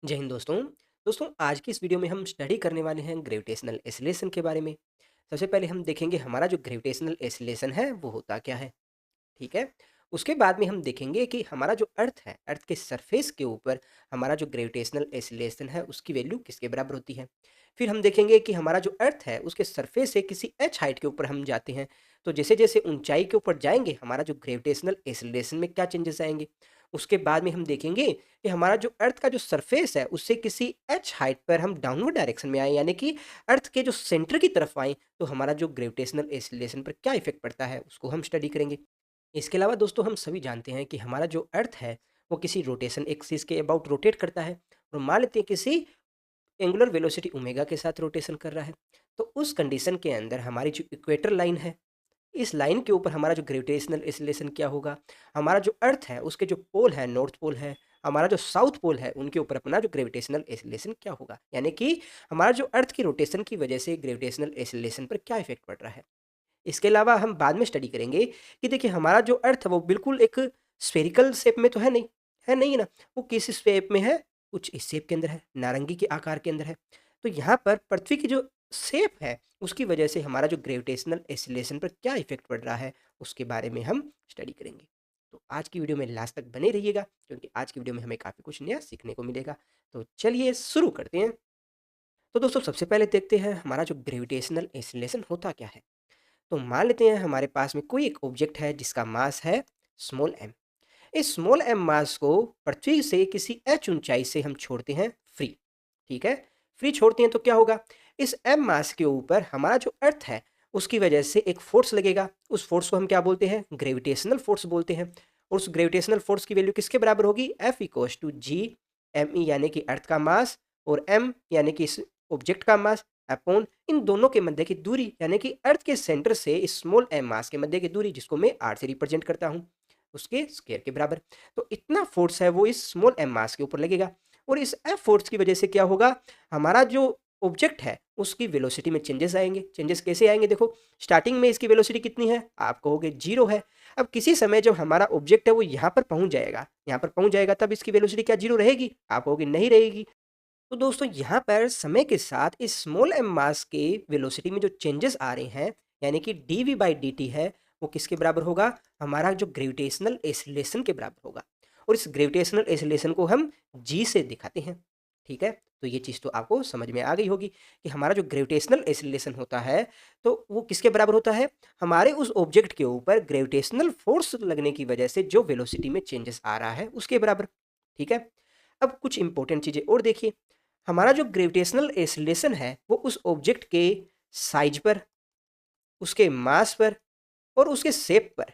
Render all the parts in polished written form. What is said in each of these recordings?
जय हिंद दोस्तों। आज की इस वीडियो में हम स्टडी करने वाले हैं ग्रेविटेशनल एक्सीलरेशन के बारे में। सबसे पहले हम देखेंगे हमारा जो ग्रेविटेशनल एक्सीलरेशन है वो होता क्या है। ठीक है। उसके बाद में हम देखेंगे कि हमारा जो अर्थ है, अर्थ के सरफेस के ऊपर हमारा जो ग्रेविटेशनल एक्सीलरेशन है उसकी वैल्यू किसके बराबर होती है। फिर हम देखेंगे कि हमारा जो अर्थ है उसके सरफेस से किसी एच हाइट के ऊपर हम जाते हैं, तो जैसे जैसे ऊंचाई के ऊपर जाएंगे हमारा जो ग्रेविटेशनल एक्सीलरेशन में क्या चेंजेस आएंगे। उसके बाद में हम देखेंगे कि हमारा जो अर्थ का जो सरफेस है उससे किसी एच हाइट पर हम डाउनवर्ड डायरेक्शन में आए, यानी कि अर्थ के जो सेंटर की तरफ आए, तो हमारा जो ग्रेविटेशनल एक्सीलरेशन पर क्या इफेक्ट पड़ता है उसको हम स्टडी करेंगे। इसके अलावा दोस्तों हम सभी जानते हैं कि हमारा जो अर्थ है वो किसी रोटेशन एक्सिस के अबाउट रोटेट करता है, और मान लेते हैं किसी एंगुलर वेलोसिटी ओमेगा के साथ रोटेशन कर रहा है। तो उस कंडीशन के अंदर हमारी जो इक्वेटर लाइन है, इस लाइन के ऊपर हमारा जो ग्रेविटेशनल एक्सीलरेशन क्या होगा। हमारा जो अर्थ है उसके जो पोल है, नॉर्थ पोल है, हमारा जो साउथ पोल है, उनके ऊपर अपना जो ग्रेविटेशनल एक्सीलरेशन क्या होगा, यानी कि हमारा जो अर्थ की रोटेशन की वजह से ग्रेविटेशनल एक्सीलरेशन पर क्या इफेक्ट पड़ रहा है। इसके अलावा हम बाद में स्टडी करेंगे कि देखिए हमारा जो अर्थ है वो बिल्कुल एक स्फेरिकल शेप में तो है नहीं ना। वो किस शेप में है, कुछ इस शेप के अंदर है, नारंगी के आकार के अंदर है। तो यहाँ पर पृथ्वी की जो शेप है उसकी वजह से हमारा जो ग्रेविटेशनल एक्सीलरेशन पर क्या इफेक्ट पड़ रहा है उसके बारे में हम स्टडी करेंगे। तो आज की वीडियो में लास्ट तक बने रहिएगा, क्योंकि आज की वीडियो में हमें काफ़ी कुछ नया सीखने को मिलेगा। तो चलिए शुरू करते हैं। तो दोस्तों सबसे पहले देखते हैं हमारा जो ग्रेविटेशनल एक्सीलरेशन होता क्या है। तो मान लेते हैं हमारे पास में कोई एक ऑब्जेक्ट है जिसका मास है स्मॉल एम। इस स्मॉल एम मास को पृथ्वी से किसी एच ऊंचाई से हम छोड़ते हैं फ्री। ठीक है। फ्री छोड़ते हैं तो क्या होगा, इस एम मास के ऊपर हमारा जो अर्थ है उसकी वजह से एक फोर्स लगेगा। उस फोर्स को हम क्या बोलते हैं, ग्रेविटेशनल फोर्स बोलते हैं। और उस ग्रेविटेशनल फोर्स की वैल्यू किसके बराबर होगी, F equals to G M E, यानी कि अर्थ का मास, और एम यानी कि इस ऑब्जेक्ट का मास, अपॉन इन दोनों के मध्य की दूरी, यानी कि अर्थ के सेंटर से इस स्मॉल एम मास के मध्य की दूरी, जिसको मैं आर से रिप्रेजेंट करता हूँ, उसके स्क्वायर के बराबर। तो इतना फोर्स है वो इस स्मॉल एम मास के ऊपर लगेगा। और इस एफ फोर्स की वजह से क्या होगा, हमारा जो ऑब्जेक्ट है उसकी वेलोसिटी में चेंजेस आएंगे। चेंजेस कैसे आएंगे, देखो स्टार्टिंग में इसकी वेलोसिटी कितनी है, आप कहोगे जीरो है। अब किसी समय जब हमारा ऑब्जेक्ट है वो यहाँ पर पहुंच जाएगा, तब इसकी वेलोसिटी क्या जीरो रहेगी, आप कहोगे नहीं रहेगी। तो दोस्तों यहाँ पर समय के साथ इस स्मॉल एम मास के वेलोसिटी में जो चेंजेस आ रहे हैं, यानी कि D V by D T है, वो किसके बराबर होगा, हमारा जो ग्रेविटेशनल एक्सीलरेशन के बराबर होगा। और इस ग्रेविटेशनल एक्सीलरेशन को हम जी से दिखाते हैं। ठीक है। तो ये चीज़ तो आपको समझ में आ गई होगी कि हमारा जो ग्रेविटेशनल एक्सीलरेशन होता है तो वो किसके बराबर होता है, हमारे उस ऑब्जेक्ट के ऊपर ग्रेविटेशनल फोर्स लगने की वजह से जो वेलोसिटी में चेंजेस आ रहा है उसके बराबर। ठीक है। अब कुछ इंपॉर्टेंट चीज़ें और देखिए, हमारा जो ग्रेविटेशनल एक्सीलरेशन है वो उस ऑब्जेक्ट के साइज पर, उसके मास पर, और उसके शेप पर,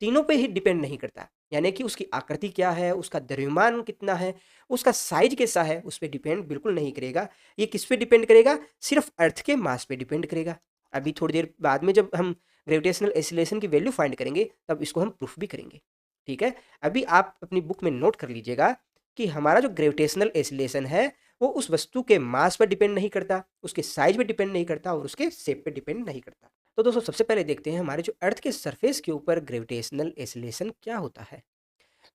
तीनों पे ही डिपेंड नहीं करता। यानी कि उसकी आकृति क्या है, उसका द्रव्यमान कितना है, उसका साइज कैसा है, उस पर डिपेंड बिल्कुल नहीं करेगा। ये किस पे डिपेंड करेगा, सिर्फ अर्थ के मास पे डिपेंड करेगा। अभी थोड़ी देर बाद में जब हम ग्रेविटेशनल एक्सीलरेशन की वैल्यू फाइंड करेंगे तब इसको हम प्रूफ भी करेंगे। ठीक है। अभी आप अपनी बुक में नोट कर लीजिएगा कि हमारा जो ग्रेविटेशनल एक्सीलरेशन है वो उस वस्तु के मास पर डिपेंड नहीं करता, उसके साइज पे डिपेंड नहीं करता, और उसके शेप पे डिपेंड नहीं करता। तो दोस्तों सबसे पहले देखते हैं हमारे जो अर्थ के सरफेस के ऊपर ग्रेविटेशनल एक्सीलरेशन क्या होता है।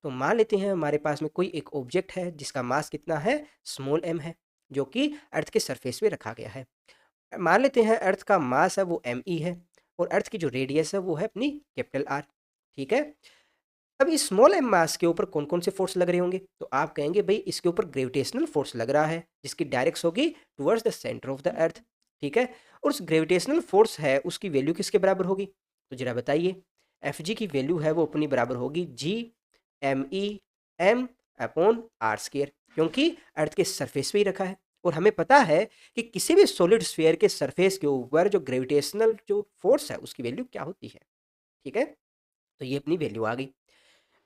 तो मान लेते हैं हमारे पास में कोई एक ऑब्जेक्ट है जिसका मास कितना है, स्मॉल एम है, जो कि अर्थ के सरफेस पे रखा गया है। मान लेते हैं अर्थ का मास है वो एम ई है, और अर्थ की जो रेडियस है वो है अपनी कैपिटल आर। ठीक है। अब इस स्मॉल एम मास के ऊपर कौन कौन से फोर्स लग रहे होंगे, तो आप कहेंगे भाई इसके ऊपर ग्रेविटेशनल फोर्स लग रहा है जिसकी डायरेक्ट होगी towards the centre of the अर्थ। ठीक है। और उस ग्रेविटेशनल फोर्स है उसकी वैल्यू किसके बराबर होगी, तो जरा बताइए। एफ जी की वैल्यू है वो अपनी बराबर होगी G M E M upon R square, क्योंकि अर्थ के सरफेस पे ही रखा है। और हमें पता है कि किसी भी सॉलिड स्फीयर के सरफेस के ऊपर जो ग्रेविटेशनल जो फोर्स है उसकी वैल्यू क्या होती है। ठीक है। तो ये अपनी वैल्यू आ गई।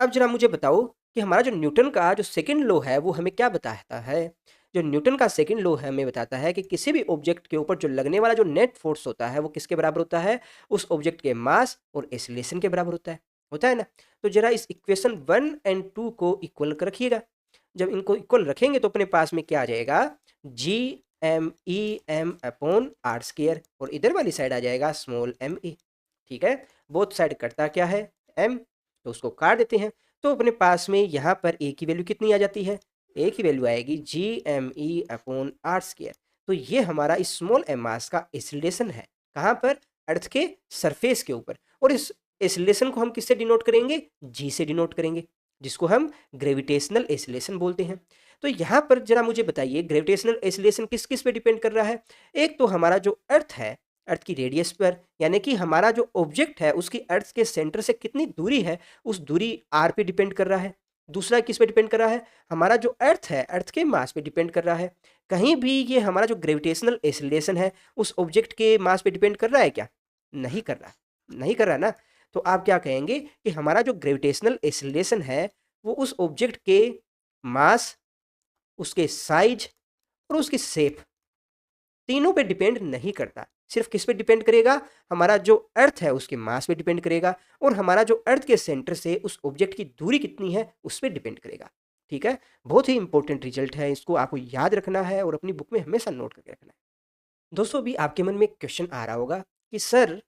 अब जरा मुझे बताओ कि हमारा जो न्यूटन का जो सेकंड लॉ है वो हमें क्या बताता है। जो न्यूटन का सेकंड लॉ है हमें बताता है कि किसी भी ऑब्जेक्ट के ऊपर जो लगने वाला जो नेट फोर्स होता है वो किसके बराबर होता है, उस ऑब्जेक्ट के मास और एक्सीलरेशन के बराबर होता है ना। तो जरा इस इक्वेशन 1 और 2 को इक्वल कर रखिएगा। जब इनको इक्वल रखेंगे तो अपने पास में क्या आ जाएगा, G M E M upon R square, और इधर वाली साइड आ जाएगा स्मॉल एम ई। ठीक है। बोथ साइड करता क्या है, एम, तो उसको काट देते हैं। तो अपने पास में यहाँ पर ए की वैल्यू कितनी आ जाती है, ए की वैल्यू आएगी G m e/r²। तो ये हमारा स्मॉल एम मास का एक्सीलरेशन है, कहाँ पर? अर्थ के सरफेस के ऊपर। और इस एक्सीलरेशन को हम किससे डिनोट करेंगे? जी से डिनोट करेंगे, जिसको हम ग्रेविटेशनल एक्सीलरेशन बोलते हैं। तो यहाँ पर जरा मुझे बताइए, ग्रेविटेशनल एक्सीलरेशन किस किस पे डिपेंड कर रहा है? एक तो हमारा जो अर्थ है, अर्थ की रेडियस पर, यानी कि हमारा जो ऑब्जेक्ट है उसकी अर्थ के सेंटर से कितनी दूरी है, उस दूरी आर पे डिपेंड कर रहा है। दूसरा किस पे डिपेंड कर रहा है? हमारा जो अर्थ है, अर्थ के मास पे डिपेंड कर रहा है। कहीं भी ये हमारा जो ग्रेविटेशनल एक्सीलरेशन है उस ऑब्जेक्ट के मास पे डिपेंड कर रहा है क्या? नहीं कर रहा, नहीं कर रहा ना। तो आप क्या कहेंगे कि हमारा जो ग्रेविटेशनल एक्सीलरेशन है वो उस ऑब्जेक्ट के मास, उसके साइज और उसकी शेप, तीनों पे डिपेंड नहीं करता। सिर्फ किस पे डिपेंड करेगा? हमारा जो अर्थ है उसके मास पे डिपेंड करेगा, और हमारा जो अर्थ के सेंटर से उस ऑब्जेक्ट की दूरी कितनी है उस पे डिपेंड करेगा। ठीक है, बहुत ही इंपॉर्टेंट रिजल्ट है, इसको आपको याद रखना है और अपनी बुक में हमेशा नोट करके रखना है। दोस्तों, अभी आपके मन में एक क्वेश्चन आ रहा होगा कि सर,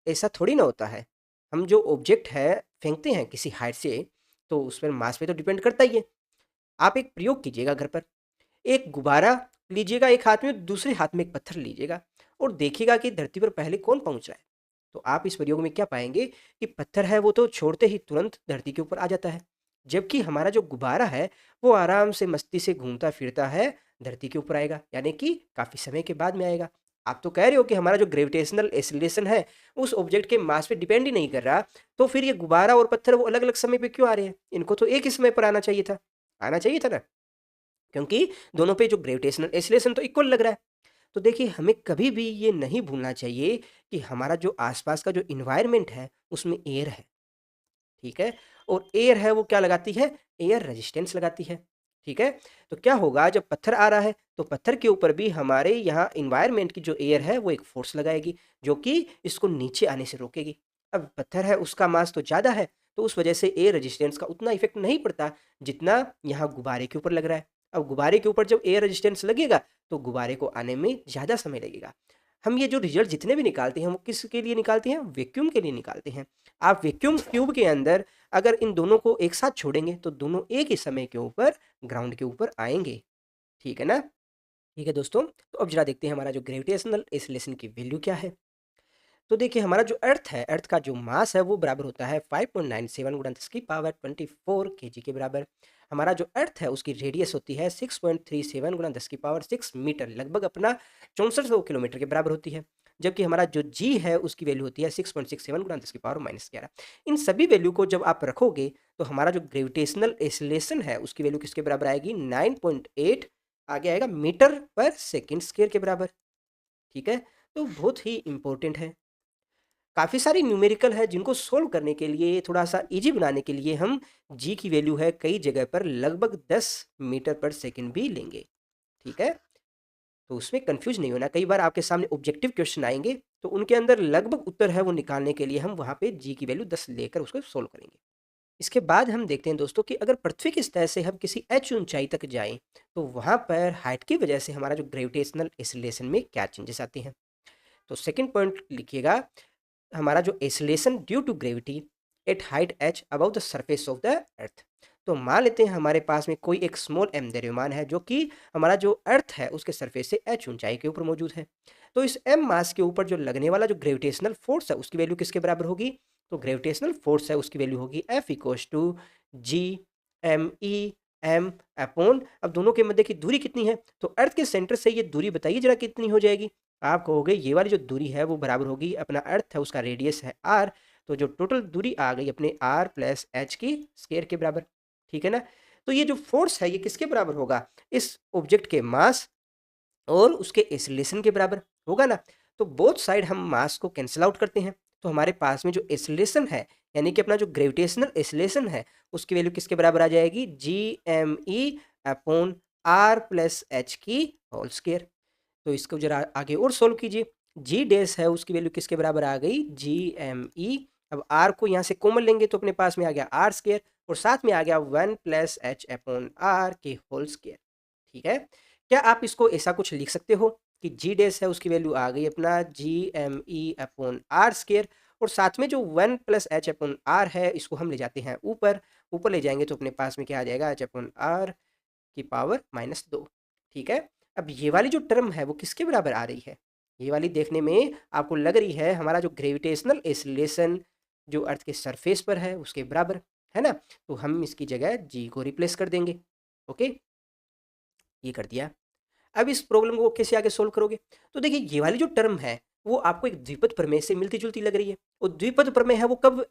ऐसा थोड़ी ना होता है, हम जो ऑब्जेक्ट है फेंकते हैं किसी हाइट से, तो उस पर मास पे तो डिपेंड करता ही है। आप एक प्रयोग कीजिएगा घर पर, एक गुब्बारा लीजिएगा एक हाथ में, दूसरे हाथ में एक पत्थर लीजिएगा और देखिएगा कि धरती पर पहले कौन पहुंच रहा है। तो आप इस प्रयोग में क्या पाएंगे कि पत्थर है वो तो छोड़ते ही तुरंत धरती के ऊपर आ जाता है, जबकि हमारा जो गुब्बारा है वो आराम से मस्ती से घूमता फिरता है, धरती के ऊपर आएगा, यानी कि काफ़ी समय के बाद में आएगा। आप तो कह रहे हो कि हमारा जो ग्रेविटेशनल एक्सीलरेशन है उस ऑब्जेक्ट के मास पे डिपेंड ही नहीं कर रहा, तो फिर ये गुब्बारा और पत्थर वो अलग अलग समय पे क्यों आ रहे हैं? इनको तो एक ही समय पर आना चाहिए था, आना चाहिए था ना, क्योंकि दोनों पे जो ग्रेविटेशनल एक्सीलरेशन तो इक्वल लग रहा है। तो देखिए, हमें कभी भी ये नहीं भूलना चाहिए कि हमारा जो आसपास का जो इन्वायरमेंट है उसमें एयर है, ठीक है? और एयर है वो क्या लगाती है? एयर रेजिस्टेंस लगाती है, ठीक है? तो क्या होगा जब पत्थर आ रहा है तो पत्थर के ऊपर भी हमारे यहाँ इन्वायरमेंट की जो एयर है वो एक फोर्स लगाएगी, जो कि इसको नीचे आने से रोकेगी। अब पत्थर है उसका मास तो ज़्यादा है, तो उस वजह से एयर रेजिस्टेंस का उतना इफेक्ट नहीं पड़ता जितना यहाँ गुब्बारे के ऊपर लग रहा है। अब गुब्बारे के ऊपर जब एयर रेजिस्टेंस लगेगा तो गुब्बारे को आने में ज़्यादा समय लगेगा। हम ये जो रिजल्ट जितने भी निकालते हैं वो किसके लिए निकालते हैं? वैक्यूम के लिए निकालते हैं। आप वैक्यूम ट्यूब के अंदर अगर इन दोनों को एक साथ छोड़ेंगे तो दोनों एक ही समय के ऊपर ग्राउंड के ऊपर आएँगे, ठीक है ना? ठीक है दोस्तों, तो अब ज़रा देखते हैं हमारा जो ग्रेविटेशनल एक्सीलरेशन की वैल्यू क्या है। तो देखिए, हमारा जो अर्थ है, अर्थ का जो मास है वो बराबर होता है 5.97 गुणा 10⁴ केजी के बराबर। हमारा जो अर्थ है उसकी रेडियस होती है 6.37 गुणा 10⁶ मीटर, लगभग अपना 6400 किलोमीटर के बराबर होती है। जबकि हमारा जो जी है उसकी वैल्यू होती है 6.67 गुणा 10⁻⁻11। इन सभी वैल्यू को जब आप रखोगे तो हमारा जो ग्रेविटेशनल एक्सीलरेशन है उसकी वैल्यू किसके बराबर आएगी? 9.8 आगे आएगा मीटर पर सेकेंड स्क्वायर के बराबर, ठीक है? तो बहुत ही इंपॉर्टेंट है। काफ़ी सारी न्यूमेरिकल है जिनको सोल्व करने के लिए, थोड़ा-सा ईज़ी बनाने के लिए हम जी की वैल्यू है कई जगह पर लगभग 10 मीटर पर सेकंड भी लेंगे, ठीक है? तो उसमें कन्फ्यूज़ नहीं होना, कई बार आपके सामने ऑब्जेक्टिव क्वेश्चन आएँगे, तो उनके अंदर लगभग उत्तर है वो निकालने के लिए हम वहाँ पे जी की वैल्यू 10 लेकर उसको सोल्व करेंगे। इसके बाद हम देखते हैं दोस्तों कि अगर पृथ्वी की सतह से हम किसी एच ऊँचाई तक जाएँ, तो वहाँ पर हाइट की वजह से हमारा जो ग्रेविटेशनल एक्सीलरेशन में क्या चेंजेस आते हैं? तो सेकंड पॉइंट लिखिएगा, हमारा जो acceleration due to gravity at height H about the surface of the earth. तो मान लेते हैं हमारे पास में कोई एक स्मॉल एम द्रव्यमान है जो कि हमारा जो अर्थ है उसके सरफेस से एच ऊंचाई के ऊपर मौजूद है। तो इस एम मास के ऊपर जो लगने वाला जो ग्रेविटेशनल फोर्स है उसकी वैल्यू किसके बराबर होगी? तो ग्रेविटेशनल फोर्स है उसकी वैल्यू होगी F equals to G M E M upon, अब दोनों के मध्य की दूरी कितनी है? तो अर्थ के सेंटर से ये दूरी बताइए जरा कितनी हो जाएगी? आप कहोगे ये वाली जो दूरी है वो बराबर होगी, अपना अर्थ है उसका रेडियस है आर, तो जो टोटल दूरी आ गई अपने आर प्लस एच की स्क्वायर के बराबर, ठीक है ना? तो ये जो फोर्स है ये किसके बराबर होगा? इस ऑब्जेक्ट के मास और उसके एक्सीलरेशन के बराबर होगा ना। तो बोथ साइड हम मास को कैंसिल आउट करते हैं, तो हमारे पास में जो एक्सीलरेशन है, यानी कि अपना जो ग्रेविटेशनल एक्सीलरेशन है उसकी वैल्यू किसके बराबर आ जाएगी? G M E upon R plus H की होल स्क्वायर। तो इसको जरा आगे और सोल्व कीजिए। जी डैश है उसकी वैल्यू किसके बराबर आ गई? G M E. अब आर को यहाँ से कॉमन लेंगे तो अपने पास में आ गया आर स्क्वायर और साथ में आ गया 1 प्लस एच अपॉन आर के होल स्क्वायर, ठीक है? क्या आप इसको ऐसा कुछ लिख सकते हो कि जी डैश है उसकी वैल्यू आ गई अपना G M E upon R square, और साथ में जो 1 प्लस एच अपॉन आर है इसको हम ले जाते हैं ऊपर, ऊपर ले जाएंगे तो अपने पास में क्या आ जाएगा? एच अपॉन आर की पावर -2। ठीक है, अब ये वाली जो टर्म है वो किसके बराबर आ रही है? ये वाली देखने में आपको लग रही है हमारा जो ग्रेविटेशनल एक्सीलरेशन जो अर्थ के सरफेस पर है उसके बराबर, है ना? तो हम इसकी जगह जी को रिप्लेस कर देंगे। ओके, ये कर दिया। अब इस प्रॉब्लम को कैसे आगे सोल्व करोगे? तो देखिए ये वाली जो टर्म है वो आपको एक द्विपद प्रमेय से मिलती-जुलती लग रही है। और द्विपद प्रमेय है वो कब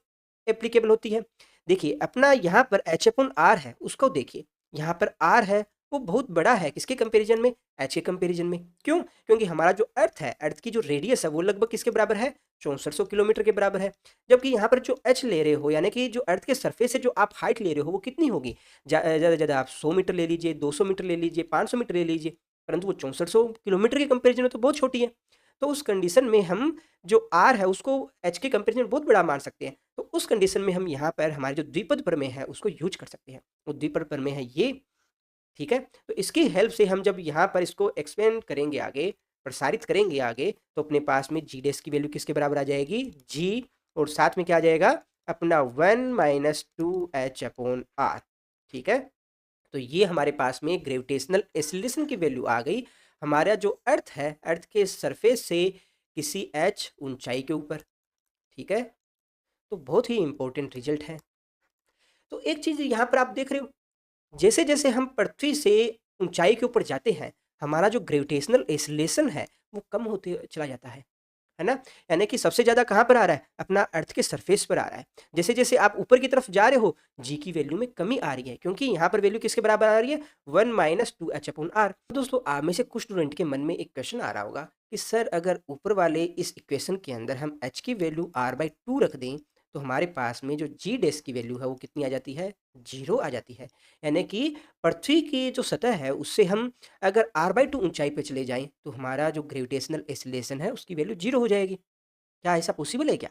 एप्लीकेबल होती है? देखिए अपना यहाँ पर H/R है उसको देखिए। यहाँ पर R है वो बहुत बड़ा है किसके कंपैरिजन में? H के कंपैरिजन में। क्यों? क्योंकि हमारा जो अर्थ है, अर्थ की जो रेडियस है वो लगभग किसके बराबर है? 6400 किलोमीटर के बराबर है। जबकि यहाँ पर जो H ले रहे हो यानी कि जो अर्थ के सरफेस से जो आप हाइट ले रहे हो वो कितनी होगी? ज़्यादा से ज़्यादा आप 100 मीटर ले लीजिए, 200 मीटर ले लीजिए, 500 मीटर ले लीजिए। परंतु वो 6400 किलोमीटर के कंपैरिजन में तो बहुत छोटी है। तो उस कंडीशन में हम जो आर है उसको एच के कंपैरिजन में बहुत बड़ा मान सकते हैं। तो उस कंडीशन में हम यहाँ पर हमारे जो द्विपद प्रमेय है उसको यूज कर सकते हैं। वो द्विपद प्रमेय है ये, ठीक है? तो इसकी हेल्प से हम जब यहाँ पर इसको एक्सपेंड करेंगे आगे, प्रसारित करेंगे आगे, तो अपने पास में जी डैश की वैल्यू किसके बराबर आ जाएगी? जी, और साथ में क्या आ जाएगा? अपना 1 - 2h/r। ठीक है? तो ये हमारे पास में ग्रेविटेशनल एक्सीलरेशन की वैल्यू आ गई। हमारा जो अर्थ है, अर्थ के सरफेस से किसी h ऊंचाई के ऊपर। ठीक है, तो बहुत ही इंपॉर्टेंट रिजल्ट है। तो एक चीज़ यहाँ पर आप देख रहे हो, जैसे जैसे हम पृथ्वी से ऊंचाई के ऊपर जाते हैं हमारा जो ग्रेविटेशनल एक्सीलरेशन है वो कम होते चला जाता है ना? यानी कि सबसे ज़्यादा कहाँ पर आ रहा है? अपना अर्थ के सरफेस पर आ रहा है। जैसे-जैसे आप ऊपर की तरफ जा रहे हो, जी की वैल्यू में कमी आ रही है क्योंकि यहाँ पर वैल्यू किसके बराबर आ रही है? 1 - 2h/r। दोस्तों आप में से कुछ स्टूडेंट के मन में एक क्वेश्चन आ रहा होगा कि सर अगर ऊपर वाले इस इक्वेशन के अंदर हम h की वैल्यू r/2 रख दें, तो हमारे पास में जो जी डैश की वैल्यू है वो कितनी आ जाती है? 0 आ जाती है। यानी कि पृथ्वी की जो सतह है उससे हम अगर r/2 ऊंचाई पे चले जाएँ, तो हमारा जो ग्रेविटेशनल एक्सीलरेशन है उसकी वैल्यू 0 हो जाएगी। क्या ऐसा पॉसिबल है क्या?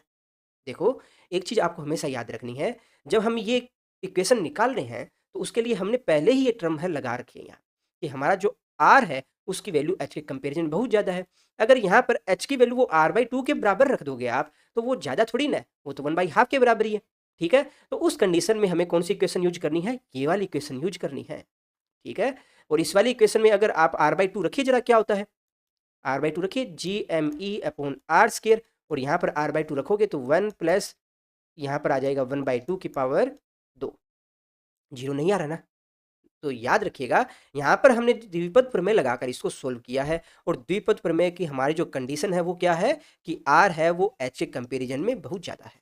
देखो, एक चीज़ आपको हमेशा याद रखनी है, जब हम ये इक्वेशन निकाल रहे हैं, तो उसके लिए हमने पहले ही ये टर्म है लगा रखी है यहाँ, कि हमारा जो r है, उसकी वैल्यू h के कंपैरिज़न में बहुत ज़्यादा है। अगर यहाँ पर h की वैल्यू वो r/2 के बराबर रख दोगे आप, तो वो ज़्यादा थोड़ी ना है, वो तो 1/2 के बराबर ही है। ठीक है? तो उस कंडीशन में हमें कौन-सी इक्वेशन यूज़ करनी है? ये वाली इक्वेशन यूज़ करनी है। ठीक है? और इस वाली इक्वेशन में अगर आप r/2 रखिए ज़रा क्या होता है? r/2 रखिए GME/r² और यहाँ पर r/2 रखोगे तो 1 प्लस यहाँ पर आ जाएगा 1/2 की पावर 2। 0 नहीं आ रहा ना? तो याद रखिएगा यहाँ पर हमने द्विपद प्रमेय लगाकर इसको सोल्व किया है और द्विपद प्रमेय की हमारी जो कंडीशन है वो क्या है कि r है वो h के कंपैरिजन में बहुत ज़्यादा है।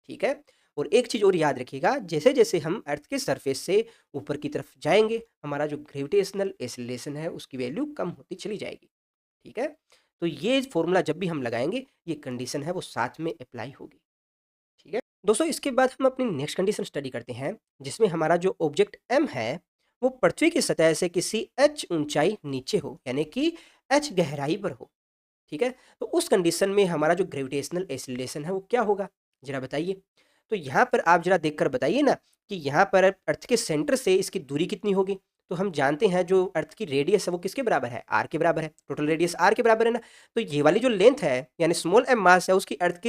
ठीक है? और एक चीज़ और याद रखिएगा, जैसे-जैसे हम अर्थ के सरफेस से ऊपर की तरफ जाएँगे, हमारा जो ग्रेविटेशनल एक्सीलरेशन है उसकी वैल्यू कम होती चली जाएगी। ठीक है? तो ये फ़ॉर्मूला जब भी हम लगाएँगे, ये कंडीशन है वो साथ में अप्लाई होगी। ठीक है? दोस्तों इसके बाद हम अपनी नेक्स्ट कंडीशन स्टडी करते हैं, जिसमें हमारा जो ऑब्जेक्ट M है, वो पृथ्वी की सतह से किसी h ऊँचाई नीचे हो, यानी कि h गहराई पर हो। ठीक है? तो उस कंडीशन में हमारा जो ग्रेविटेशनल एक्सीलरेशन है वो क्या होगा? ज़रा बताइए। तो यहाँ पर आप ज़रा देखकर बताइए ना कि यहाँ पर अर्थ के सेंटर से इसकी दूरी कितनी होगी? तो हम जानते हैं जो अर्थ की रेडियस है वो किसके बराबर है? r के बराबर है। टोटल रेडियस r के बराबर है ना? तो ये वाली जो लेंथ है यानी स्मॉल m मास है उसकी अर्थ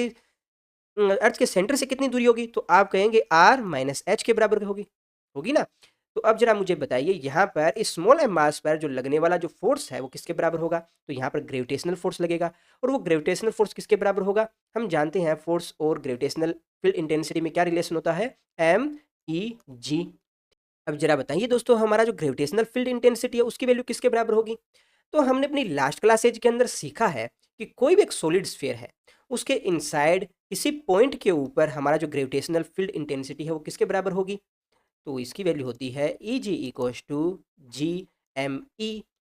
के सेंटर से कितनी दूरी होगी? तो आप कहेंगे r माइनस h के बराबर होगी। होगी ना? तो अब ज़रा मुझे बताइए यहाँ पर इस स्मॉल एम मास पर जो लगने वाला जो फ़ोर्स है वो किसके बराबर होगा? तो यहाँ पर ग्रेविटेशनल फ़ोर्स लगेगा और वो ग्रेविटेशनल फ़ोर्स किसके बराबर होगा? हम जानते हैं फ़ोर्स और ग्रेविटेशनल फ़ील्ड इंटेंसिटी में क्या रिलेशन होता है? MEG। अब ज़रा बताइए दोस्तों हमारा जो ग्रेविटेशनल फ़ील्ड इंटेंसिटी है उसकी वैल्यू किसके बराबर होगी? तो हमने अपनी लास्ट क्लासेज के अंदर सीखा है कि कोई भी एक सॉलिड स्फीयर है, उसके इनसाइड किसी पॉइंट के ऊपर हमारा जो ग्रेविटेशनल फ़ील्ड इंटेंसिटी है वो किसके बराबर होगी? तो इसकी वैल्यू होती है Eg=GME,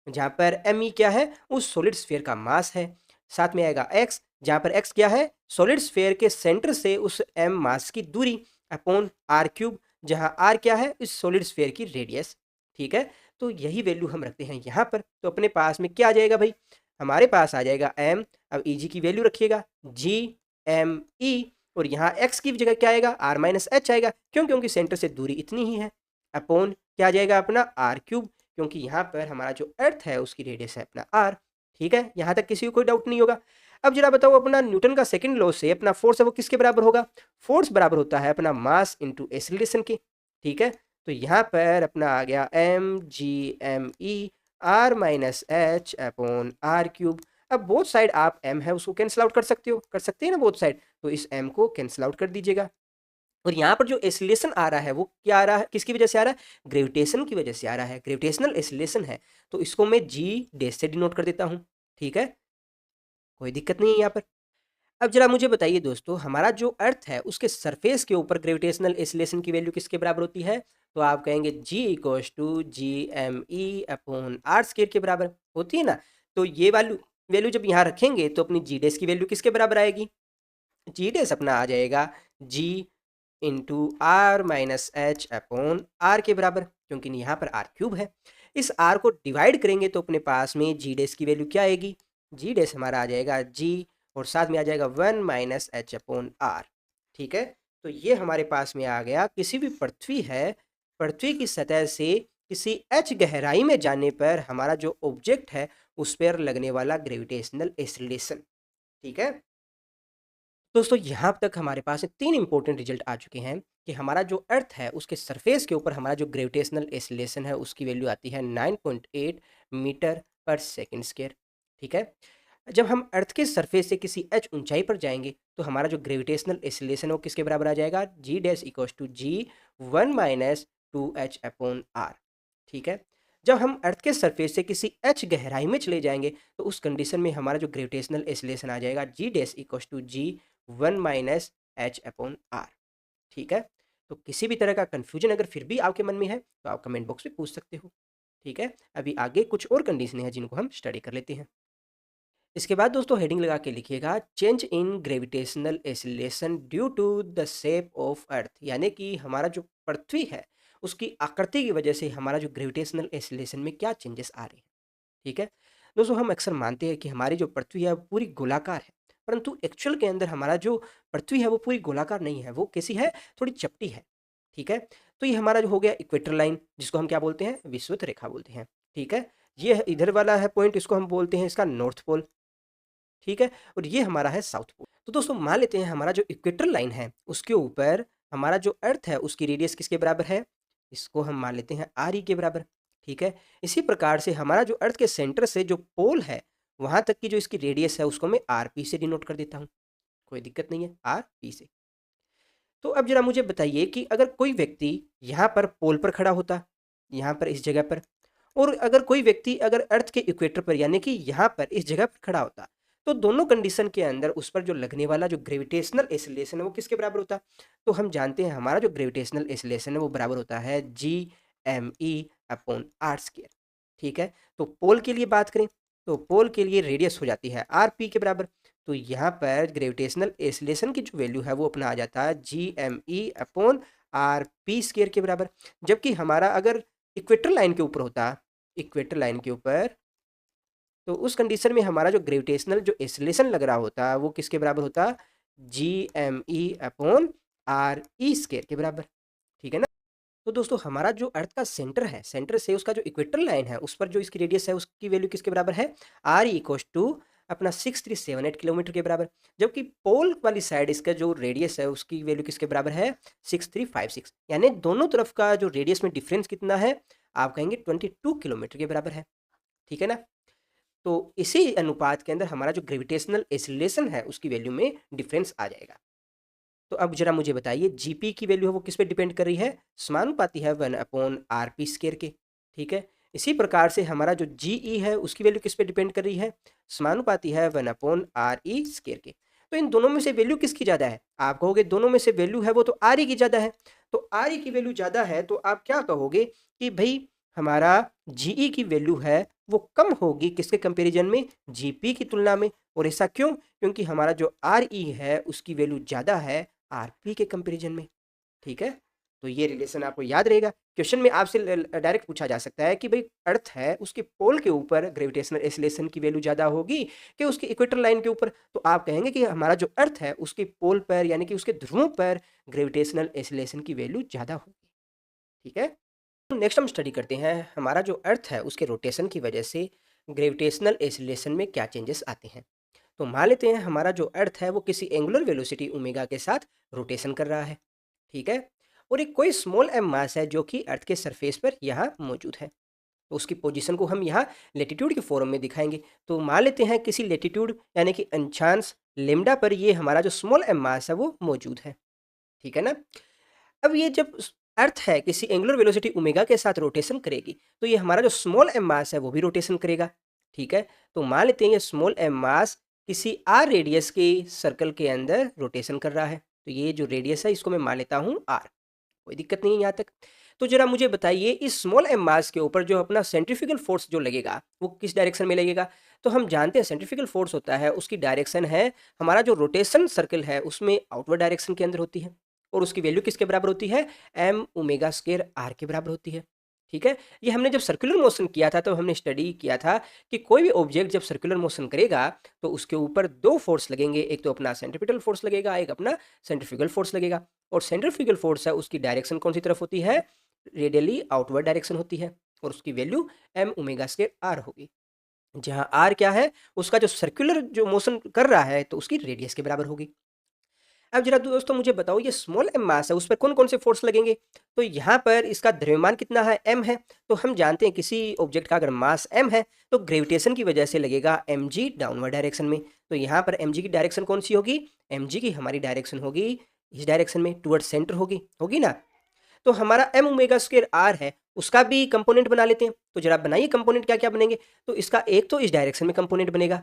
जहाँ पर Me क्या है? उस सॉलिड स्फीयर का मास है। साथ में आएगा x, जहाँ पर x क्या है? सॉलिड स्फीयर के सेंटर से उस m मास की दूरी अपॉन r³, जहाँ r क्या है? इस सॉलिड स्फीयर की रेडियस। ठीक है? तो यही वैल्यू हम रखते हैं यहाँ पर। तो अपने पास में क्या आ जाएगा भाई? हमारे पास आ जाएगा m। अब Eg की वैल्यू रखिएगा GME और यहाँ x की जगह क्या आएगा? r माइनस एच आएगा। क्यों? क्योंकि सेंटर से दूरी इतनी ही है। अपॉन क्या आ जाएगा अपना r³, क्योंकि यहाँ पर हमारा जो अर्थ है उसकी रेडियस है अपना r। ठीक है? यहाँ तक किसी को कोई डाउट नहीं होगा। अब जरा बताओ अपना न्यूटन का सेकंड लॉ से अपना फोर्स है वो किसके बराबर होगा? फोर्स बराबर होता है अपना मास इंटू एक्सीलरेशन के। ठीक है? तो यहाँ पर अपना आ गया mgme r-h/r³। अब बोथ साइड आप m है उसको कैंसिल आउट कर सकते हो, कर सकते हैं ना बोथ साइड, तो इस m को कैंसिल आउट कर दीजिएगा। और यहाँ पर जो एसिलेशन आ रहा है वो क्या आ रहा है, किसकी वजह से आ रहा है, ग्रेविटेशन की वजह से आ रहा है, ग्रेविटेशनल एसिलेशन है, तो इसको मैं g डैश से डिनोट कर देता हूँ। ठीक है, कोई दिक्कत नहीं है यहाँ पर। अब जरा मुझे बताइए दोस्तों, हमारा जो अर्थ है उसके सरफेस के ऊपर ग्रेविटेशनल एसिलेशन की वैल्यू किसके बराबर होती है, तो आप कहेंगे g equals to G M E upon R square के बराबर होती है ना। तो ये वैल्यू वैल्यू जब यहाँ रखेंगे तो अपनी जी डैश की वैल्यू किसके बराबर आएगी, जी डैश अपना आ जाएगा g into R minus H upon R के बराबर, क्योंकि यहाँ पर आर क्यूब है। इस आर को डिवाइड करेंगे तो अपने पास में जी डैश की वैल्यू क्या आएगी, जी डैश हमारा आ जाएगा जी और साथ में आ जाएगा 1 माइनस एच अपॉन आर। ठीक है, तो ये हमारे पास में आ गया, किसी भी पृथ्वी है, पृथ्वी की सतह से किसी एच गहराई में जाने पर हमारा जो ऑब्जेक्ट है उस पर लगने वाला ग्रेविटेशनल एक्सीलरेशन। ठीक है दोस्तों, यहाँ तक हमारे पास 3 इंपॉर्टेंट रिजल्ट आ चुके हैं कि हमारा जो अर्थ है उसके सरफेस के ऊपर हमारा जो ग्रेविटेशनल एक्सीलरेशन है उसकी वैल्यू आती है 9.8 मीटर पर सेकंड स्क्वायर। ठीक है, जब हम अर्थ के सरफेस से किसी एच ऊंचाई पर जाएंगे तो हमारा जो ग्रेविटेशनल एक्सीलरेशन है वो किसके बराबर आ जाएगा, g dash equals to g 1 minus 2h upon r. ठीक है, जब हम अर्थ के सरफेस से किसी एच गहराई में चले जाएंगे तो उस कंडीशन में हमारा जो ग्रेविटेशनल एक्सीलरेशन आ जाएगा g dash equals to g 1 minus H upon r. ठीक है, तो किसी भी तरह का कन्फ्यूजन अगर फिर भी आपके मन में है तो आप कमेंट बॉक्स में पूछ सकते हो। ठीक है, अभी आगे कुछ और कंडीशन है जिनको हम स्टडी कर लेते हैं। इसके बाद दोस्तों हेडिंग लगा के लिखिएगा change in gravitational acceleration due to the shape of earth, यानी कि हमारा जो पृथ्वी है उसकी आकृति की वजह से हमारा जो ग्रेविटेशनल एक्सीलरेशन में क्या चेंजेस आ रहे हैं। ठीक है दोस्तों, हम अक्सर मानते हैं कि हमारी जो पृथ्वी है वो पूरी गोलाकार है, परंतु एक्चुअल के अंदर हमारा जो पृथ्वी है वो पूरी गोलाकार नहीं है, वो कैसी है, थोड़ी चपटी है। ठीक है, तो ये हमारा जो हो गया इक्वेटर लाइन, जिसको हम क्या बोलते हैं, विषुवत रेखा बोलते हैं। ठीक है, ये इधर वाला है पॉइंट, इसको हम बोलते हैं इसका नॉर्थ पोल। ठीक है, और ये हमारा है साउथ पोल। तो दोस्तों मान लेते हैं हमारा जो इक्वेटर लाइन है उसके ऊपर हमारा जो अर्थ है उसकी रेडियस किसके बराबर है, इसको हम मान लेते हैं आर ई के बराबर। ठीक है, इसी प्रकार से हमारा जो अर्थ के सेंटर से जो पोल है वहां तक की जो इसकी रेडियस है उसको मैं आर पी से डिनोट कर देता हूँ। कोई दिक्कत नहीं है, आर पी से। तो अब जरा मुझे बताइए कि अगर कोई व्यक्ति यहाँ पर पोल पर खड़ा होता, यहाँ पर इस जगह पर, और अगर कोई व्यक्ति अगर अर्थ के इक्वेटर पर यानी कि यहाँ पर इस जगह पर खड़ा होता, तो दोनों कंडीशन के अंदर उस पर जो लगने वाला जो ग्रेविटेशनल एक्सीलरेशन है वो किसके बराबर होता, तो हम जानते हैं हमारा जो ग्रेविटेशनल एक्सीलरेशन है वो बराबर होता है G M E upon R square. ठीक है, तो पोल के लिए बात करें तो पोल के लिए रेडियस हो जाती है आर पी के बराबर, तो यहाँ पर ग्रेविटेशनल एक्सीलरेशन की जो वैल्यू है वो अपना आ जाता है G M E upon R P square के बराबर। जबकि हमारा अगर इक्वेटर लाइन के ऊपर होता, इक्वेटर लाइन के ऊपर, तो उस कंडीशन में हमारा जो ग्रेविटेशनल जो एक्सीलरेशन लग रहा होता वो किसके बराबर होता, G M E upon R E square के बराबर। ठीक है ना, तो दोस्तों हमारा जो अर्थ का सेंटर है, सेंटर से उसका जो इक्वेटर लाइन है उस पर जो इसकी रेडियस है उसकी वैल्यू किसके बराबर है, आर इक्वल्स टू अपना 6378 किलोमीटर के बराबर। जबकि पोल वाली साइड इसका जो रेडियस है उसकी वैल्यू किसके बराबर है, 6356, यानी दोनों तरफ का जो रेडियस में डिफरेंस कितना है, आप कहेंगे 22 किलोमीटर के बराबर है। ठीक है ना, तो इसी अनुपात के अंदर हमारा जो ग्रेविटेशनल एक्सीलरेशन है उसकी वैल्यू में डिफरेंस आ जाएगा। तो अब जरा मुझे बताइए जीपी की वैल्यू है वो किस पे डिपेंड कर रही है, समानुपाती है 1 अपॉन आर पी स्क्वायर के। ठीक है, इसी प्रकार से हमारा जो जीई है उसकी वैल्यू किस पे डिपेंड कर रही है, समानुपाती है 1 अपॉन आर ई स्क्वायर के। तो इन दोनों में से वैल्यू किसकी ज़्यादा है, आप कहोगे दोनों में से वैल्यू है वो तो आर ई की ज़्यादा है। तो आर ई की वैल्यू ज़्यादा है तो आप क्या कहोगे कि भाई हमारा जीई की वैल्यू है वो कम होगी किसके कंपेरिजन में, जीपी की तुलना में। और ऐसा क्यों, क्योंकि हमारा जो आर ई है उसकी वैल्यू ज़्यादा है आरपी के कंपैरिजन में। ठीक है, तो ये रिलेशन आपको याद रहेगा। क्वेश्चन में आपसे डायरेक्ट पूछा जा सकता है कि भाई अर्थ है उसके पोल के ऊपर ग्रेविटेशनल एक्सीलरेशन की वैल्यू ज़्यादा होगी कि उसके इक्वेटर लाइन के ऊपर, तो आप कहेंगे कि हमारा जो अर्थ है उसके पोल पर यानी कि उसके ध्रुवों पर ग्रेविटेशनल एक्सीलरेशन की वैल्यू ज़्यादा होगी। ठीक है, तो नेक्स्ट हम स्टडी करते हैं हमारा जो अर्थ है उसके रोटेशन की वजह से ग्रेविटेशनल एक्सीलरेशन में क्या चेंजेस आते हैं। तो मान लेते हैं हमारा जो अर्थ है वो किसी एंगुलर वेलोसिटी ओमेगा के साथ रोटेशन कर रहा है। ठीक है, और एक कोई स्मॉल एम मास है जो कि अर्थ के सरफेस पर यहाँ मौजूद है। तो उसकी पोजीशन को हम यहाँ लेटीट्यूड के फॉर्म में दिखाएंगे। तो मान लेते हैं किसी लेटीट्यूड यानी कि अंशांश लेमडा पर ये हमारा जो स्मॉल एम मास है वो मौजूद है, ठीक है ना। अब ये जब अर्थ है किसी एंगुलर वेलोसिटी ओमेगा के साथ रोटेशन करेगी, तो ये हमारा जो स्मॉल एम मास है वो भी रोटेशन करेगा, ठीक है। तो मान लेते हैं ये स्मॉल एम मास किसी आर रेडियस के सर्कल के अंदर रोटेशन कर रहा है। तो ये जो रेडियस है इसको मैं मान लेता हूँ आर, कोई दिक्कत नहीं है यहाँ तक। तो जरा मुझे बताइए इस स्मॉल एम मास के ऊपर जो अपना सेंट्रीफ्यूगल फोर्स जो लगेगा वो किस डायरेक्शन में लगेगा। तो हम जानते हैं सेंट्रीफ्यूगल फोर्स होता है उसकी डायरेक्शन है, हमारा जो रोटेशन सर्कल है उसमें आउटवर्ड डायरेक्शन के अंदर होती है, और उसकी वैल्यू किसके बराबर होती है, एम ओमेगा स्क्वायर आर के बराबर होती है, ठीक है। ये हमने जब सर्कुलर मोशन किया था तो हमने स्टडी किया था कि कोई भी ऑब्जेक्ट जब सर्कुलर मोशन करेगा तो उसके ऊपर दो फोर्स लगेंगे, एक तो अपना सेंट्रीपिटल फोर्स लगेगा, एक अपना सेंट्रीफ्यूगल फोर्स लगेगा। और सेंट्रीफ्यूगल फोर्स है उसकी डायरेक्शन कौन सी तरफ होती है, रेडियली आउटवर्ड डायरेक्शन होती है, और उसकी value M omega square R होगी, जहां आर क्या है, उसका जो सर्कुलर जो मोशन कर रहा है तो उसकी रेडियस के बराबर होगी। अब जरा दोस्तों मुझे बताओ ये स्मॉल एम मास है उस पर कौन कौन से फोर्स लगेंगे। तो यहाँ पर इसका द्रव्यमान कितना है, एम है। तो हम जानते हैं किसी ऑब्जेक्ट का अगर मास एम है तो ग्रेविटेशन की वजह से लगेगा एम जी डाउनवर्ड डायरेक्शन में। तो यहाँ पर एम जी की डायरेक्शन कौन सी होगी, एम जी की हमारी डायरेक्शन होगी इस डायरेक्शन में, टुवर्ड सेंटर होगी, होगी ना। तो हमारा एम ओमेगा स्क्वायर आर है उसका भी कंपोनेंट बना लेते हैं। तो जरा बनाइए कंपोनेंट क्या क्या बनेंगे। तो इसका एक तो इस डायरेक्शन में कंपोनेंट बनेगा,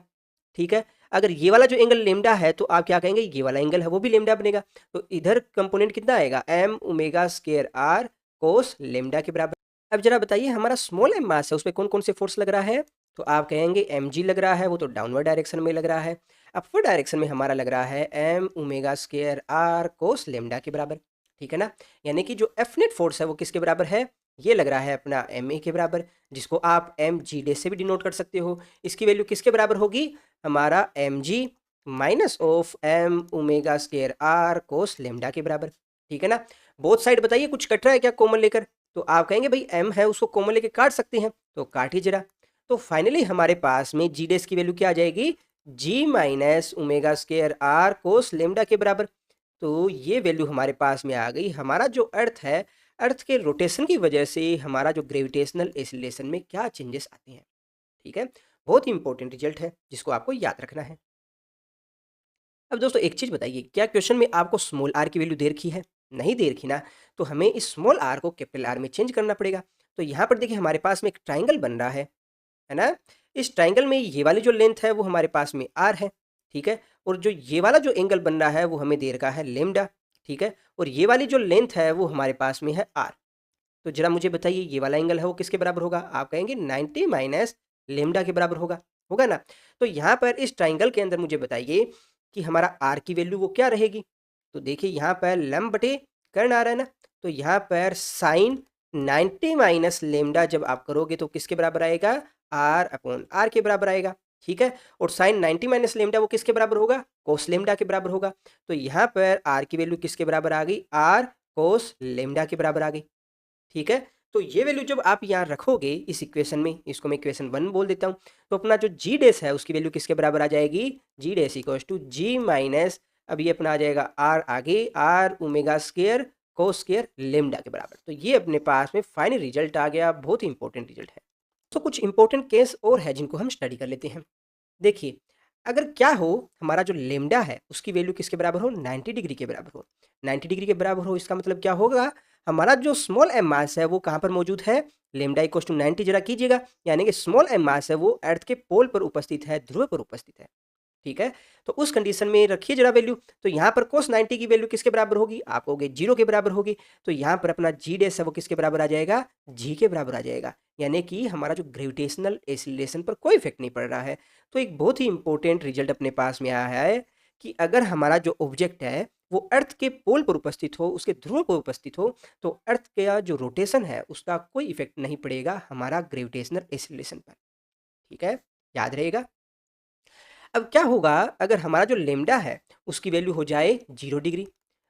ठीक है। अगर ये वाला जो एंगल लेमडा है तो आप क्या कहेंगे, ये वाला एंगल है वो भी लेमडा बनेगा। तो इधर कंपोनेंट कितना आएगा, M omega square are cos lambda के बराबर। अब जरा बताइए हमारा स्मॉल एम मास है उस पर कौन कौन से फोर्स लग रहा है। तो आप कहेंगे एम जी लग रहा है, वो तो डाउनवर्ड डायरेक्शन में लग रहा है। अपवर्ड डायरेक्शन में हमारा लग रहा है M omega square are cos lambda के बराबर, ठीक है ना। यानी कि जो एफ नेट फोर्स है वो किसके बराबर है, ये लग रहा है अपना एम ए के बराबर, जिसको आप एम जी डे से भी डिनोट कर सकते हो। इसकी वैल्यू किसके बराबर होगी, हमारा M ji minus of M omega square are cos lambda के बराबर, ठीक है ना। बोथ साइड बताइए कुछ कट रहा है क्या कॉमन लेकर। तो आप कहेंगे भाई एम है उसको कॉमन लेकर काट सकते हैं, तो काटिए जरा। तो फाइनली हमारे पास में जी डेस की वैल्यू क्या आ जाएगी, g minus omega square are cos lambda के बराबर। तो ये वैल्यू हमारे पास में आ गई। हमारा जो अर्थ है, अर्थ के रोटेशन की वजह से हमारा जो ग्रेविटेशनल एक्सीलरेशन में क्या चेंजेस आते हैं, ठीक है। बहुत ही इंपॉर्टेंट रिजल्ट है जिसको आपको याद रखना है। अब दोस्तों एक चीज़ बताइए, क्या क्वेश्चन में आपको स्मॉल आर की वैल्यू दे रखी है, नहीं दे रखी ना। तो हमें इस स्मॉल आर को कैपिटल आर में चेंज करना पड़ेगा। तो यहाँ पर देखिए हमारे पास में एक ट्राइंगल बन रहा है ना। इस ट्राइंगल में ये वाली जो लेंथ है वो हमारे पास में आर है, ठीक है। और जो ये वाला जो एंगल बन रहा है वो हमें दे रखा है लेमडा, ठीक है। और ये वाली जो लेंथ है वो हमारे पास में है आर। तो जरा मुझे बताइए ये वाला एंगल है वो किसके बराबर होगा, आप कहेंगे 90 माइनस लेमडा के बराबर होगा, होगा ना। तो यहाँ पर इस ट्राइंगल के अंदर मुझे बताइए कि हमारा आर की वैल्यू वो क्या रहेगी। तो देखिए यहाँ पर लंब बटे कर्ण आ रहा है ना। तो यहाँ पर साइन 90 माइनस लेमडा जब आप करोगे तो किसके बराबर आएगा, आर अपॉन आर के बराबर आएगा, ठीक है। और साइन 90 माइनस लेमडा वो किसके बराबर होगा, कोस लेमडा के बराबर होगा। तो यहाँ पर आर की वैल्यू किसके बराबर आ गई, आर कोस लेमडा के बराबर आ गई, ठीक है। तो ये वैल्यू जब आप यहाँ रखोगे इस इक्वेशन में, इसको मैं इक्वेशन 1 बोल देता हूँ। तो अपना जो जी डेस है उसकी वैल्यू किसके बराबर आ जाएगी, G dash equals to ji minus, अब ये अपना आ जाएगा आर आगे, R omega square cos square lambda के बराबर। तो ये अपने पास में फाइनल रिजल्ट आ गया, बहुत ही इंपॉर्टेंट रिजल्ट है। तो कुछ इंपॉर्टेंट केस और है जिनको हम स्टडी कर लेते हैं। देखिए अगर क्या हो, हमारा जो लेमडा है उसकी वैल्यू किसके बराबर हो, 90 डिग्री के बराबर हो। 90 डिग्री के बराबर हो इसका मतलब क्या होगा, हमारा जो स्मॉल एम मास है वो कहाँ पर मौजूद है, लेमडा इक्वल्स टू 90 जरा कीजिएगा। यानी कि स्मॉल एम मास है वो अर्थ के पोल पर उपस्थित है, ध्रुव पर उपस्थित है, ठीक है। तो उस कंडीशन में रखिए जरा वैल्यू। तो यहाँ पर कोस 90 की वैल्यू किसके बराबर होगी, आप कहोगे 0 के बराबर होगी। तो यहाँ पर अपना जी डेस है वो किसके बराबर आ जाएगा, जी के बराबर आ जाएगा। यानी कि हमारा जो ग्रेविटेशनल एक्सीलरेशन पर कोई इफेक्ट नहीं पड़ रहा है। तो एक बहुत ही इंपॉर्टेंट रिजल्ट अपने पास में आया है कि अगर हमारा जो ऑब्जेक्ट है वो अर्थ के पोल पर उपस्थित हो, उसके ध्रुव पर उपस्थित हो, तो अर्थ का जो रोटेशन है उसका कोई इफेक्ट नहीं पड़ेगा हमारा ग्रेविटेशनल एक्सीलरेशन पर, ठीक है, याद रहेगा। अब क्या होगा अगर हमारा जो लेमडा है उसकी वैल्यू हो जाए 0 डिग्री।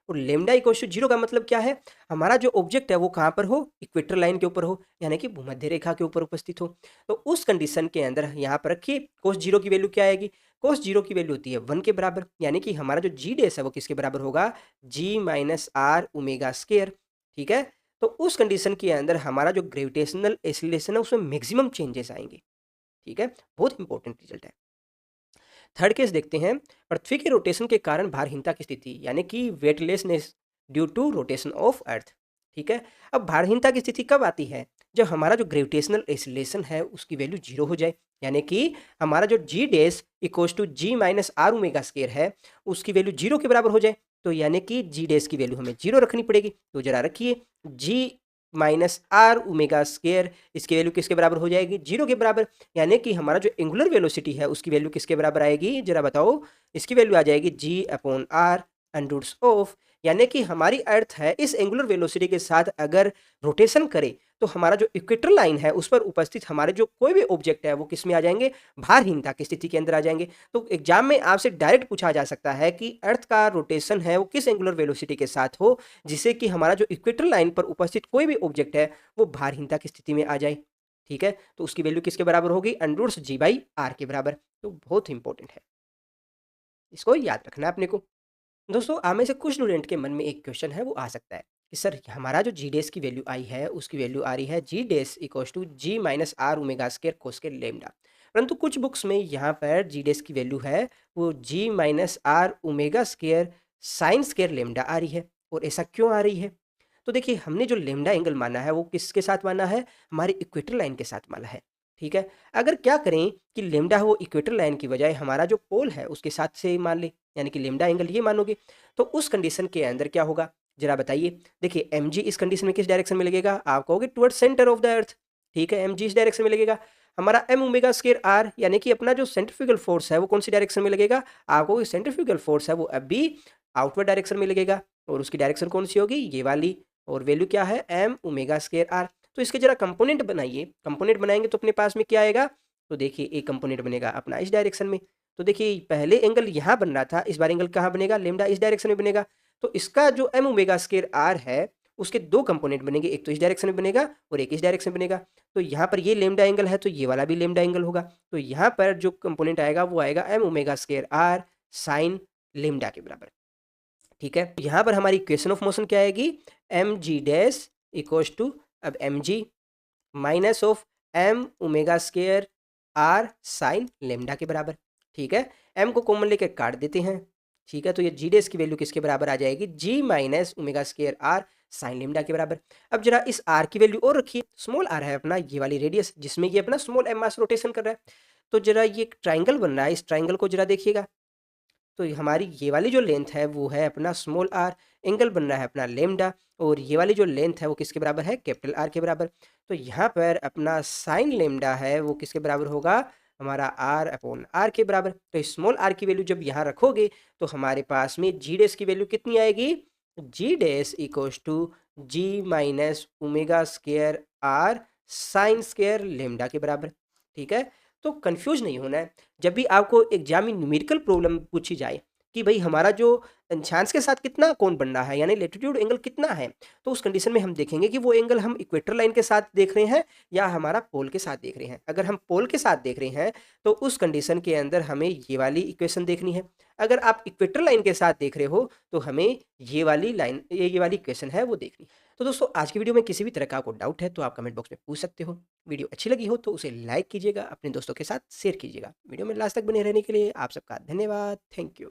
और लेमडा इक्वल्स टू 0 का मतलब क्या है, हमारा जो ऑब्जेक्ट है वो कहाँ पर हो, इक्वेटर लाइन के ऊपर हो, यानी कि भूमध्य रेखा के ऊपर उपस्थित हो। तो उस कंडीशन के अंदर यहाँ पर रखिए कोस 0 की वैल्यू क्या आएगी, कोस 0 की वैल्यू होती है 1 के बराबर। यानी कि हमारा जो जी डेस है वो किसके बराबर होगा, जी माइनस आर ओमेगा स्क्वायर ठीक है? तो उस कंडीशन के अंदर हमारा जो ग्रेविटेशनल एक्सीलरेशन है उसमें मैक्सिमम चेंजेस आएँगे, ठीक है? बहुत इंपॉर्टेंट रिजल्ट है। थर्ड केस देखते हैं, पृथ्वी के रोटेशन के कारण भारहीनता की स्थिति यानी कि weightlessness due to rotation of earth, ठीक है? अब भारहीनता की स्थिति कब आती है? जब हमारा जो ग्रेविटेशनल एक्सीलरेशन है उसकी वैल्यू 0 हो जाए, यानी कि हमारा जो g dash equals to ji minus r omega square है उसकी वैल्यू 0 के बराबर हो जाए। तो यानी कि जी डैश की वैल्यू हमें 0 रखनी पड़ेगी। तो जरा रखिए, जी माइनस आर ओमेगा स्क्वायर इसकी वैल्यू किसके बराबर हो जाएगी? 0 के बराबर। यानी कि हमारा जो एंगुलर वेलोसिटी है उसकी वैल्यू किसके बराबर आएगी? जरा बताओ। इसकी वैल्यू आ जाएगी g upon r under roots of, यानी कि हमारी अर्थ है इस एंगुलर वेलोसिटी के साथ अगर रोटेशन करे तो हमारा जो इक्वेटर लाइन है उस पर उपस्थित हमारे जो कोई भी ऑब्जेक्ट है वो किस में आ जाएंगे? भारहीनता की स्थिति के अंदर आ जाएंगे। तो एग्जाम में आपसे डायरेक्ट पूछा जा सकता है कि अर्थ का रोटेशन है वो किस एंगुलर वेलोसिटी के साथ हो जिससे कि हमारा जो इक्वेटर लाइन पर उपस्थित कोई भी ऑब्जेक्ट है वो भारहीनता की स्थिति में आ जाए, ठीक है? तो उसकी वैल्यू किसके बराबर होगी? Under roots G by R के बराबर। तो बहुत इंपॉर्टेंट है, इसको याद रखना है अपने को। दोस्तों, आप में से कुछ स्टूडेंट के मन में एक क्वेश्चन है वो आ सकता है कि सर हमारा जो जी डेस की वैल्यू आई है उसकी वैल्यू आ रही है g dash equals to ji minus r omega square cos square lambda, परंतु कुछ बुक्स में यहाँ पर जी डेस की वैल्यू है वो g minus r omega square sine square lambda आ रही है। और ऐसा क्यों आ रही है? तो देखिए, हमने जो लेमडा एंगल माना है वो किसके साथ माना है? हमारी इक्वेटर लाइन के साथ माना है, ठीक है? अगर क्या करें कि लेमडा वो इक्वेटर लाइन की बजाय हमारा जो पोल है उसके साथ से मान ले, यानी कि लेमडा एंगल ये मानोगे, तो उस कंडीशन के अंदर क्या होगा? जरा बताइए। देखिए, एम जी इस कंडीशन में किस डायरेक्शन में लगेगा? आप कहोगे टुवर्ड्स सेंटर ऑफ द अर्थ, ठीक है? एम जी इस डायरेक्शन में लगेगा। हमारा एम ओमेगा स्क्वायर आर यानी कि अपना जो सेंट्रीफ्यूगल फोर्स है वो कौन सी डायरेक्शन में लगेगा? आप कहोगे सेंट्रीफ्यूगल फोर्स है वो अभी आउटवर्ड डायरेक्शन में लगेगा। और उसकी डायरेक्शन कौन सी होगी? ये वाली। और वैल्यू क्या है? M omega square R. तो इसके जरा कंपोनेंट बनाइए। कंपोनेंट बनाएंगे तो अपने पास में क्या आएगा? तो देखिए, एक कंपोनेंट बनेगा अपना इस डायरेक्शन में। तो देखिए, पहले एंगल यहाँ बन रहा था, इस बार एंगल कहाँ बनेगा? लेमडा इस डायरेक्शन में बनेगा। तो इसका जो एम ओमेगा स्क्वायर आर है उसके दो कंपोनेंट बनेंगे, एक तो इस डायरेक्शन में बनेगा और एक इस डायरेक्शन में बनेगा। तो यहाँ पर ये लेमडा एंगल है तो ये वाला भी लेमडा एंगल होगा। तो यहाँ पर जो कंपोनेंट आएगा वो आएगा M omega square are sine lambda के बराबर, ठीक है? तो यहाँ पर हमारी इक्वेशन ऑफ मोशन क्या आएगी? M g dash equals to, अब m ji minus of M omega square are sine lambda के बराबर, ठीक है? एम को कॉमन लेकर काट देते हैं, ठीक है? तो ये जी डैश की वैल्यू किसके बराबर आ जाएगी? G minus omega square are sine lambda के बराबर। अब जरा इस आर की वैल्यू और रखिए। स्मॉल आर है अपना ये वाली रेडियस जिसमें ये अपना स्मॉल एम मास रोटेशन कर रहा है। तो जरा ये एक ट्राइंगल बन रहा है, इस ट्राइंगल को जरा देखिएगा। तो हमारी ये वाली जो लेंथ है वो है अपना स्मॉल आर, एंगल बन रहा है अपना लेमडा, और ये वाली जो लेंथ है वो किसके बराबर है? कैपिटल आर के बराबर। तो यहाँ पर अपना साइन लेमडा है वो किसके बराबर होगा? हमारा आर अपॉन आर के बराबर। तो स्मॉल आर की वैल्यू जब यहाँ रखोगे तो हमारे पास में जी डैश की वैल्यू कितनी आएगी? G dash equals to ji minus omega square are sine square lambda के बराबर, ठीक है? तो कंफ्यूज नहीं होना है। जब भी आपको एग्जाम में न्यूमेरिकल प्रॉब्लम पूछी जाए कि भाई हमारा जो अक्षांश के साथ कितना कोण बन रहा है यानी लैटिट्यूड एंगल कितना है, तो उस कंडीशन में हम देखेंगे कि वो एंगल हम इक्वेटर लाइन के साथ देख रहे हैं या हमारा पोल के साथ देख रहे हैं। अगर हम पोल के साथ देख रहे हैं तो उस कंडीशन के अंदर हमें ये वाली इक्वेशन देखनी है। अगर आप इक्वेटर लाइन के साथ देख रहे हो तो हमें ये वाली लाइन ये वाली इक्वेशन है वो देखनी है। तो दोस्तों, आज की वीडियो में किसी भी तरह का आपको डाउट है तो आप कमेंट बॉक्स में पूछ सकते हो। वीडियो अच्छी लगी हो तो उसे लाइक कीजिएगा, अपने दोस्तों के साथ शेयर कीजिएगा। वीडियो में लास्ट तक बने रहने के लिए आप सबका धन्यवाद। Thank you.